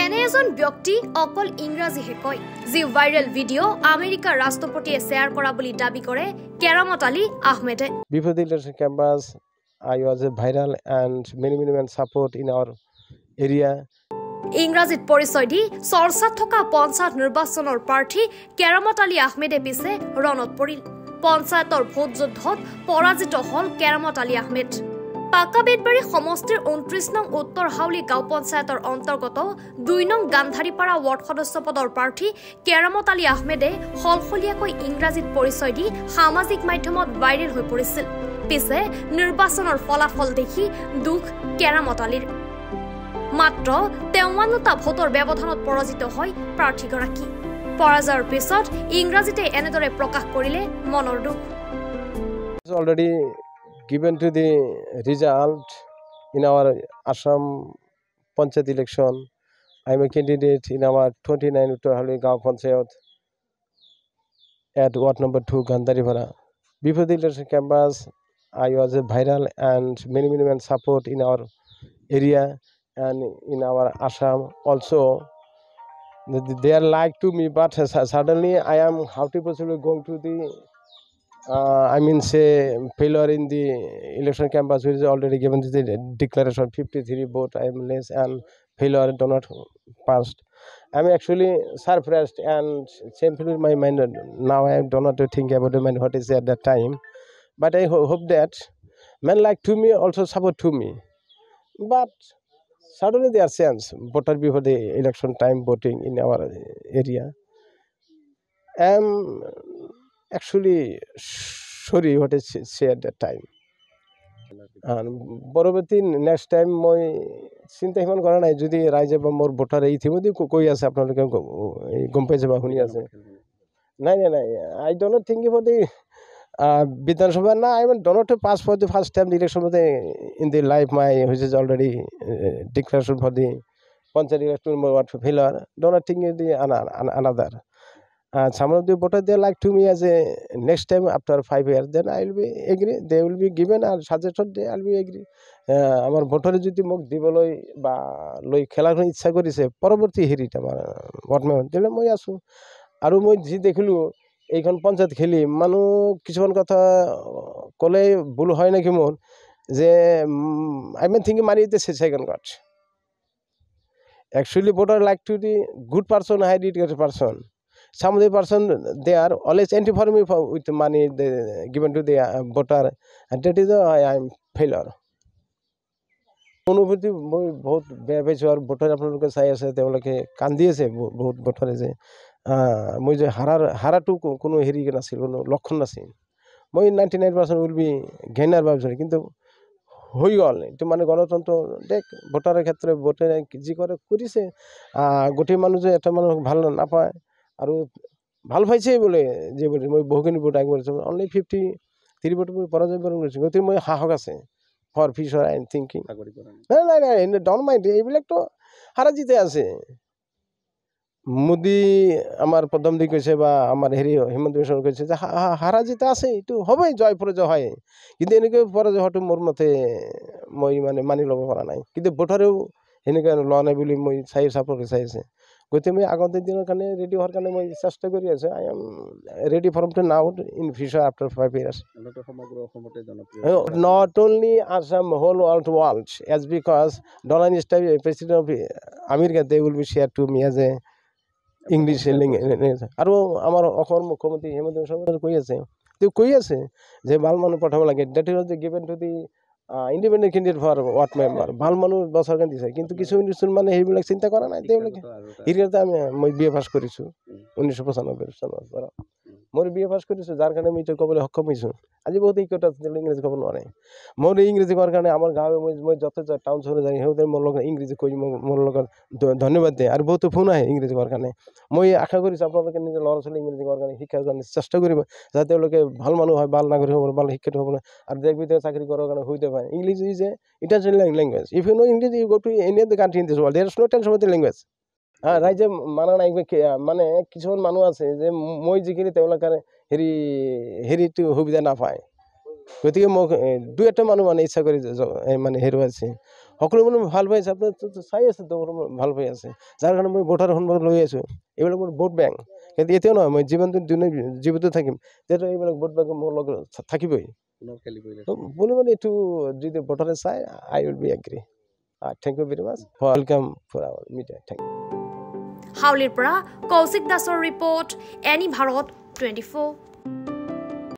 এনে এজন ব্যক্তি অকল ইংৰাজীহে কয় যি ভাইৰেল ভিডিঅ' আমেৰিকাৰ ৰাষ্ট্ৰপতিয়ে শ্বেয়াৰ কৰা বুলি দাবী কৰে কেৰামত আলী আহমেদে। Before the election campaign, I was a viral and many men support in our area. ইংৰাজীত পৰিচয় দি চৰ্চাত থকা পঞ্চায়ত নিৰ্বাচনৰ প্ৰাৰ্থী কেৰামত আলী আহমেদে পিছে ৰণত পৰিল। পঞ্চায়তৰ ভোট যুদ্ধত পৰাজিত হল কেৰামত আলী আহমেদ। পাকাবেদবাৰী সমষ্টিৰ 29 নং উত্তৰ হাউলি গাঁও পঞ্চায়তৰ অন্তৰ্গত 2 নং গান্ধাৰীপাৰা ৱাৰ্ড সদস্য পদৰ প্ৰাৰ্থী কেৰামত আলী আহমেদে সলসলীয়াকৈ ইংৰাজীত পৰিচয় দি সামাজিক মাধ্যমত ভাইৰেল হৈ পৰিছিল। পিছে নিৰ্বাচনৰ ফলাফল দেখি দুখ কেৰামত আলীৰ। মাত্ৰ 53টা ভোটৰ ব্যৱধানত পৰাজিত হয় প্ৰাৰ্থীগৰাকী। পৰাজয়ৰ পিছত ইংৰাজীতে এনেদৰে প্ৰকাশ কৰিলে মনৰ দুখ। Already given to the result in our Assam Panchayat election. I am a candidate in our 29 Uttar Halwi Gaon Panchayat at ward number 2 Gandharipara. Before the election campaign, I was a viral and many men support in our area and in our Assam also. They are like to me, but suddenly I am how to possibly going to the failure in the election campaign, which is already given to the declaration 53 vote I am less and failure do not passed. I am actually surprised and shameful in my mind. Now I do not think about the man what is at that time, but I hope that men like to me also support to me. But suddenly there are sense voter before the election time voting in our area. I am actually sorry what is said at that time. And পৰৱৰ্তী next time মই চিন্তা সিমান কৰা নাই যদি ৰাইজে বা মোৰ ভোটাৰ ইতিমধ্যে কৈ আছে আপোনালোকে গম পাইছে বা শুনি আছে। নাই I do not think for the বিধানসভা না I do not pass for the first time the election in the life my which is already declaration for the Panchayat election what failure. Do not think the another. Some of the voters they like to me as a next time after 5 years, then I will be agree. They will be given a suggestion. They will be agree. আমার ভোটারে যদি মোক দিবলৈ বা লৈ খেলাৰ ইচ্ছা কৰিছে পৰৱৰ্তী হেৰিত আমাৰ বৰ্তমান তেলে মই আছো আৰু মই যি দেখিলো এইখন পঞ্চায়ত খেলি মানুহ কিছুমান কথা ক'লে ভুল হয় নেকি মোৰ যে I mean thinking money is the second God. Actually voter like to the good person, high educated person. Some of the person they are always anti for me with money they given to the voter, and that is why I am failure. অনুভূতি মই বহুত বেয়া পাইছোঁ আৰু voter আপোনালোকে চাই আছে তেওঁলোকে কান্দি আছে বহুত ভোটাৰে যে মই যে হাৰাটো কোনো হেৰি নাছিল কোনো লক্ষণ নাছিল মই 99% উইল বি গেইনাৰ ভাবিছোঁ কিন্তু হৈ গ'ল এইটো মানে গণতন্ত্ৰ দেখ ভোটাৰৰ ক্ষেত্ৰত ভোটে যি কৰে কৰিছে গোটেই মানুহ যে এটা মানুহ ভাল নাপায় আৰু ভাল পাইছে বোলে যে মই বহুখিনি ভোট আগ কৰিছোঁ অনলি 53 ভোট মই পৰাজয় বৰণ কৰিছোঁ গতিকে মই সাহস আছে for future I am thinking নাই don't mind এইবিলাকতো হাৰা জিতে আছে মোদী আমাৰ প্ৰধানমন্ত্ৰী কৈছে বা আমাৰ হেৰি হিমন্ত বিশ্ব শৰ্মা কৈছে যে হাৰা জিতে আছে এইটো হ'বই জয় পৰাজয় হয় কিন্তু এনেকৈ পৰাজয় হোৱাটো মোৰ মতে মই মানে মানি ল'ব পৰা নাই কিন্তু ভোটাৰেও এনেকৈ লোৱা নাই বুলি মই চাপোৰ্ট চাইছে গতিকে মই আগন্তুক দিনৰ কাৰণে ৰেডি হোৱাৰ কাৰণে মই চেষ্টা কৰি আছোঁ I am ready for to now in future after 5 years. Not only Assam, whole world as because Donald Trump president of America they will be shared to me as a English আৰু আমাৰ অসমৰ মুখ্যমন্ত্ৰী হিমন্ত বিশ্ব শৰ্মাই কৈ আছে যে ভাল মানুহ পঠাব লাগে that is given to the independent candidate for what member ভাল মানুহ বছৰ কান দিছে কিন্তু কিছু মানে সেইবিলাক চিন্তা কৰা নাই তেওঁলোকে হিৰিয়াতে মই বিএ পাছ কৰিছোঁ 1995 চনৰ পৰা মই বিএ পাছ কৰিছোঁ যাৰ কাৰণে মই ক'বলৈ সক্ষম হৈছোঁ আজি বহুত শিক্ষিত ইংৰাজী ক'ব নোৱাৰে মই ইংৰাজী কোৱাৰ কাৰণে আমাৰ গাঁৱে মই য'তে টাউন চহৰ যাই সিহঁতে মোৰ লগত ইংৰাজী কৈ মোৰ লগত ধন্যবাদ দিয়ে আৰু বহুতো ফোন আহে ইংৰাজী কোৱাৰ কাৰণে মই আশা কৰিছোঁ আপোনালোকে নিজৰ ল'ৰা ছোৱালী ইংৰাজী কোৱাৰ কাৰণে শিক্ষাৰ কাৰণে চেষ্টা কৰিব যাতে তেওঁলোকে ভাল মানুহ হয় ভাল নাগৰিক হ'ব ভাল শিক্ষিত হ'ব আৰু দেশ বিদেশে চাকৰি কৰাৰ কাৰণে সুবিধা পায় English is a international language. If you know English, you go to any other country in this world. There is no tension with the language. ৰাইজে মানা নাই মানে কিছুমান মানুহ আছে যে মই যিখিনি তেওঁলোকে হেৰিটো সুবিধা নাপায় গতিকে মোক দুই এটা মানুহ মানে ইচ্ছা কৰি মানে হেৰুৱাইছে সকলো মানে ভাল পাই আছে আপুনি চাই আছে তো ভাল পাই আছে যাৰ কাৰণে মই ভোটাৰ সন্মুখত লৈ আছোঁ এইবিলাক মোৰ ভোট বেংক কিন্তু এতিয়াও নহয় মই জীৱনটো থাকিম যিহেতু এইবিলাক ভোট বেংক মোৰ লগত থাকিবই বুলি মানে এইটো যদি ভোটাৰে চাই I will be agree thank you very much welcome for our media thank you হাউলিৰ পৰা কৌশিক দাসৰ ৰিপৰ্ট এনি ভাৰত 24